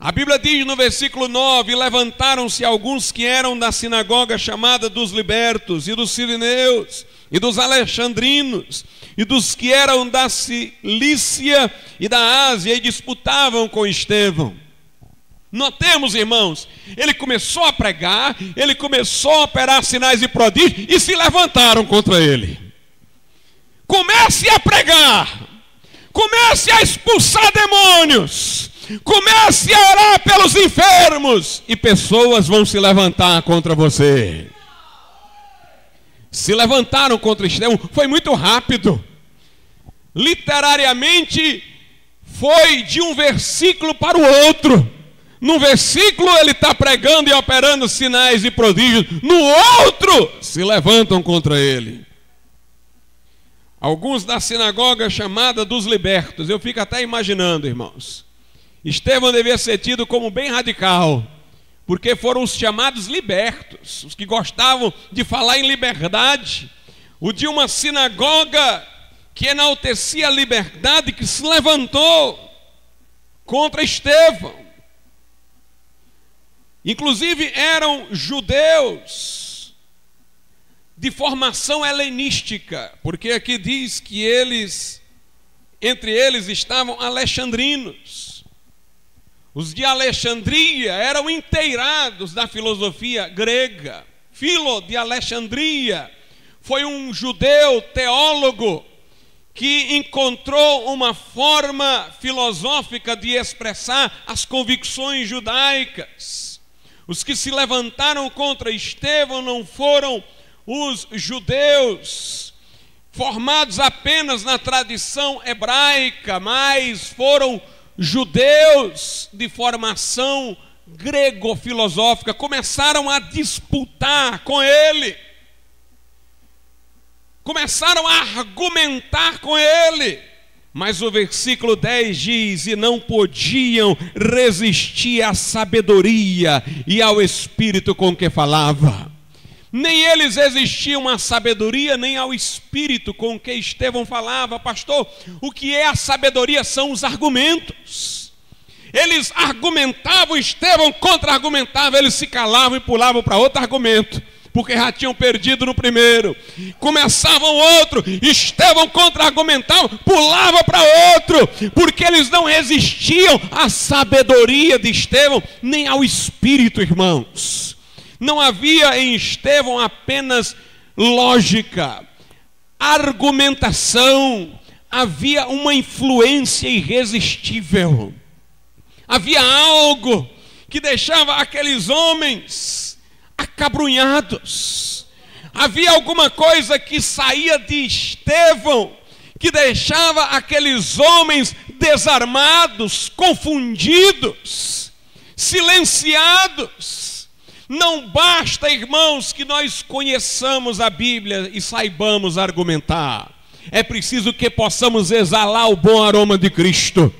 A Bíblia diz no versículo 9: levantaram-se alguns que eram da sinagoga chamada dos libertos, e dos sirineus, e dos alexandrinos, e dos que eram da Cilícia e da Ásia, e disputavam com Estevão. Notemos, irmãos, ele começou a pregar, ele começou a operar sinais e prodígios, e se levantaram contra ele. Comece a pregar, comece a expulsar demônios, comece a orar pelos enfermos, e pessoas vão se levantar contra você. Se levantaram contra Estevão, foi muito rápido. Literariamente, foi de um versículo para o outro. Num versículo ele está pregando e operando sinais e prodígios, no outro se levantam contra ele. Alguns da sinagoga chamada dos libertos, eu fico até imaginando, irmãos, Estevão devia ser tido como bem radical, porque foram os chamados libertos, os que gostavam de falar em liberdade, o de uma sinagoga que enaltecia a liberdade, que se levantou contra Estevão. Inclusive eram judeus de formação helenística, porque aqui diz que entre eles estavam alexandrinos. Os de Alexandria eram inteirados da filosofia grega. Filo de Alexandria foi um judeu teólogo que encontrou uma forma filosófica de expressar as convicções judaicas. Os que se levantaram contra Estevão não foram os judeus formados apenas na tradição hebraica, mas foram judeus de formação grego-filosófica. Começaram a disputar com ele, começaram a argumentar com ele. Mas o versículo 10 diz: e não podiam resistir à sabedoria e ao espírito com que falava. Nem eles resistiam à sabedoria, nem ao espírito com que Estevão falava. Pastor, o que é a sabedoria? São os argumentos. Eles argumentavam, Estevão contra-argumentava, eles se calavam e pulavam para outro argumento, porque já tinham perdido no primeiro. Começavam outro, Estevão contra-argumentava, pulava para outro, porque eles não resistiam à sabedoria de Estevão, nem ao espírito, irmãos. Não havia em Estevão apenas lógica, argumentação, havia uma influência irresistível. Havia algo que deixava aqueles homens acabrunhados. Havia alguma coisa que saía de Estevão que deixava aqueles homens desarmados, confundidos, silenciados. Não basta, irmãos, que nós conheçamos a Bíblia e saibamos argumentar. É preciso que possamos exalar o bom aroma de Cristo.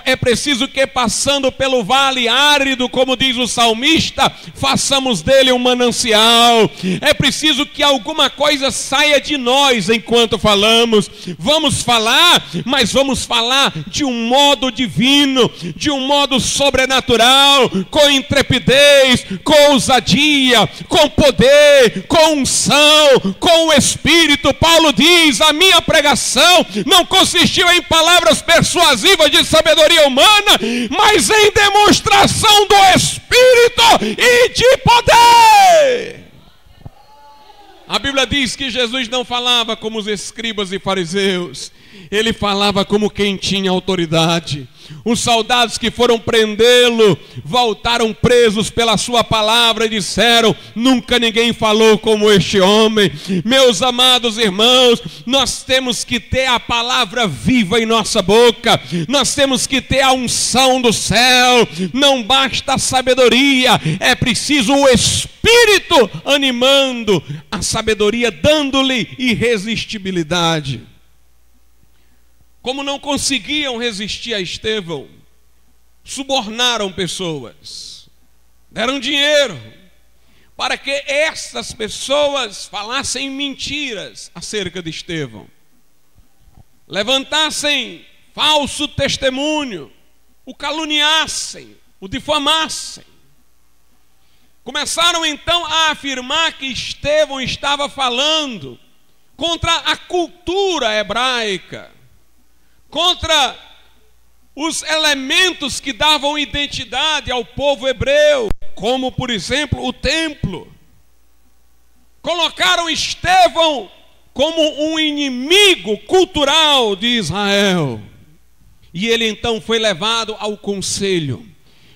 É preciso que, passando pelo vale árido, como diz o salmista, façamos dele um manancial. É preciso que alguma coisa saia de nós enquanto falamos. Vamos falar, mas vamos falar de um modo divino, de um modo sobrenatural, com intrepidez, com ousadia, com poder, com unção, com o Espírito. Paulo diz: a minha pregação não consistiu em palavras persuasivas de sabedoria humana, mas em demonstração do Espírito e de poder. A Bíblia diz que Jesus não falava como os escribas e fariseus, ele falava como quem tinha autoridade. Os soldados que foram prendê-lo voltaram presos pela sua palavra e disseram: nunca ninguém falou como este homem. Meus amados irmãos, nós temos que ter a palavra viva em nossa boca, nós temos que ter a unção do céu. Não basta a sabedoria, é preciso o Espírito animando a sabedoria, dando-lhe irresistibilidade. Como não conseguiam resistir a Estevão, subornaram pessoas, deram dinheiro para que essas pessoas falassem mentiras acerca de Estevão, levantassem falso testemunho, o caluniassem, o difamassem. Começaram então a afirmar que Estevão estava falando contra a cultura hebraica, contra os elementos que davam identidade ao povo hebreu, como por exemplo o templo. Colocaram Estevão como um inimigo cultural de Israel. E ele então foi levado ao conselho,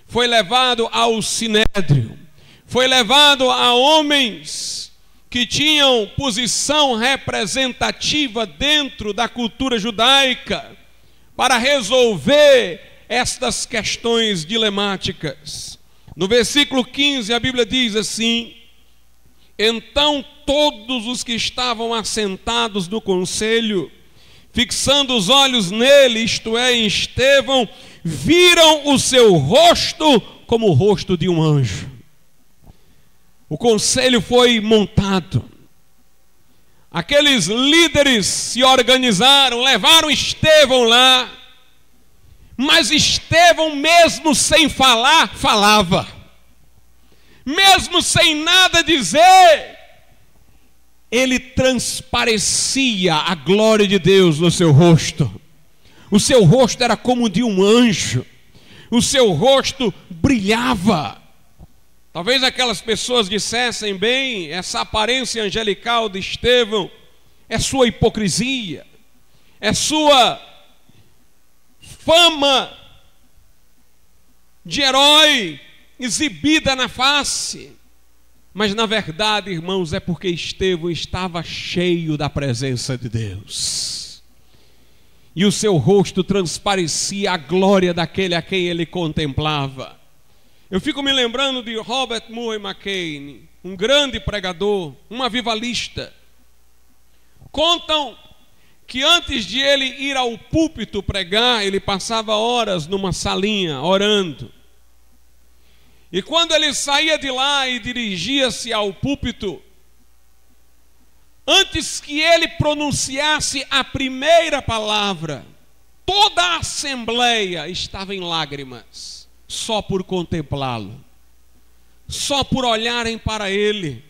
foi levado ao sinédrio, foi levado a homens que tinham posição representativa dentro da cultura judaica para resolver estas questões dilemáticas. No versículo 15 a Bíblia diz assim: então todos os que estavam assentados no conselho, fixando os olhos nele, isto é, em Estevão, viram o seu rosto como o rosto de um anjo. O conselho foi montado. Aqueles líderes se organizaram, levaram Estevão lá. Mas Estevão, mesmo sem falar, falava. Mesmo sem nada dizer, ele transparecia a glória de Deus no seu rosto. O seu rosto era como de um anjo. O seu rosto brilhava. Talvez aquelas pessoas dissessem: bem, essa aparência angelical de Estevão é sua hipocrisia, é sua fama de herói exibida na face. Mas na verdade, irmãos, é porque Estevão estava cheio da presença de Deus. E o seu rosto transparecia a glória daquele a quem ele contemplava. Eu fico me lembrando de Robert Murray McCain, um grande pregador, um avivalista. Contam que antes de ele ir ao púlpito pregar, ele passava horas numa salinha orando. E quando ele saía de lá e dirigia-se ao púlpito, antes que ele pronunciasse a primeira palavra, toda a assembleia estava em lágrimas, só por contemplá-lo, só por olharem para ele,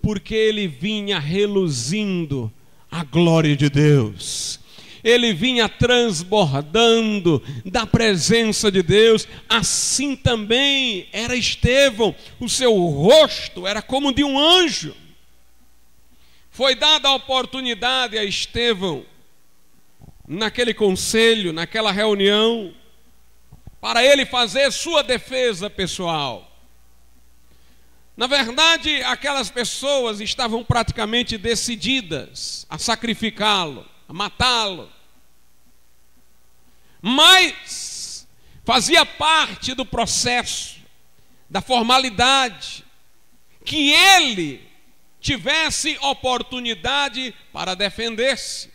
porque ele vinha reluzindo a glória de Deus. Ele vinha transbordando da presença de Deus. Assim também era Estevão. O seu rosto era como de um anjo. Foi dada a oportunidade a Estevão, naquele conselho, naquela reunião, para ele fazer sua defesa pessoal. Na verdade, aquelas pessoas estavam praticamente decididas a sacrificá-lo, a matá-lo. Mas fazia parte do processo, da formalidade, que ele tivesse oportunidade para defender-se.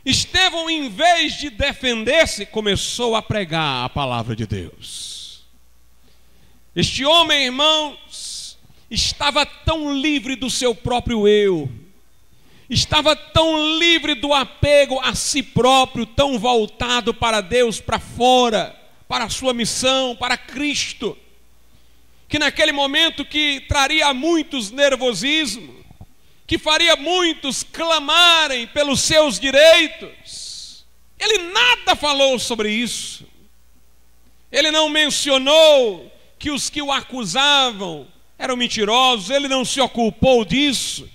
Estevão, em vez de defender-se, começou a pregar a palavra de Deus. Este homem, irmãos, estava tão livre do seu próprio eu, estava tão livre do apego a si próprio, tão voltado para Deus, para fora, para a sua missão, para Cristo, que naquele momento que traria a muitos nervosismo, que faria muitos clamarem pelos seus direitos, ele nada falou sobre isso. Ele não mencionou que os que o acusavam eram mentirosos, ele não se ocupou disso,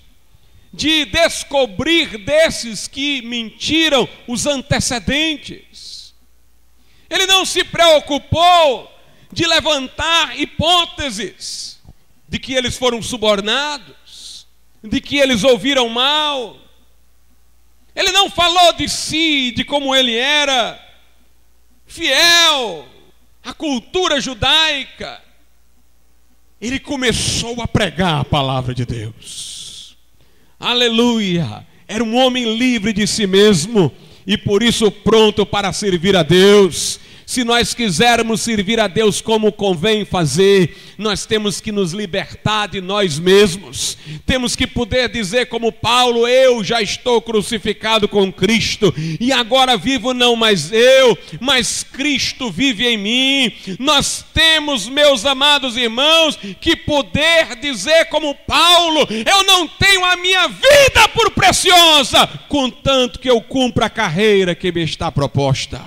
de descobrir desses que mentiram os antecedentes. Ele não se preocupou de levantar hipóteses de que eles foram subornados, de que eles ouviram mal. Ele não falou de si, de como ele era fiel à cultura judaica. Ele começou a pregar a palavra de Deus. Aleluia! Era um homem livre de si mesmo e por isso pronto para servir a Deus. Se nós quisermos servir a Deus como convém fazer, nós temos que nos libertar de nós mesmos. Temos que poder dizer como Paulo: eu já estou crucificado com Cristo, e agora vivo não mais eu, mas Cristo vive em mim. Nós temos, meus amados irmãos, que poder dizer como Paulo: eu não tenho a minha vida por preciosa, contanto que eu cumpra a carreira que me está proposta.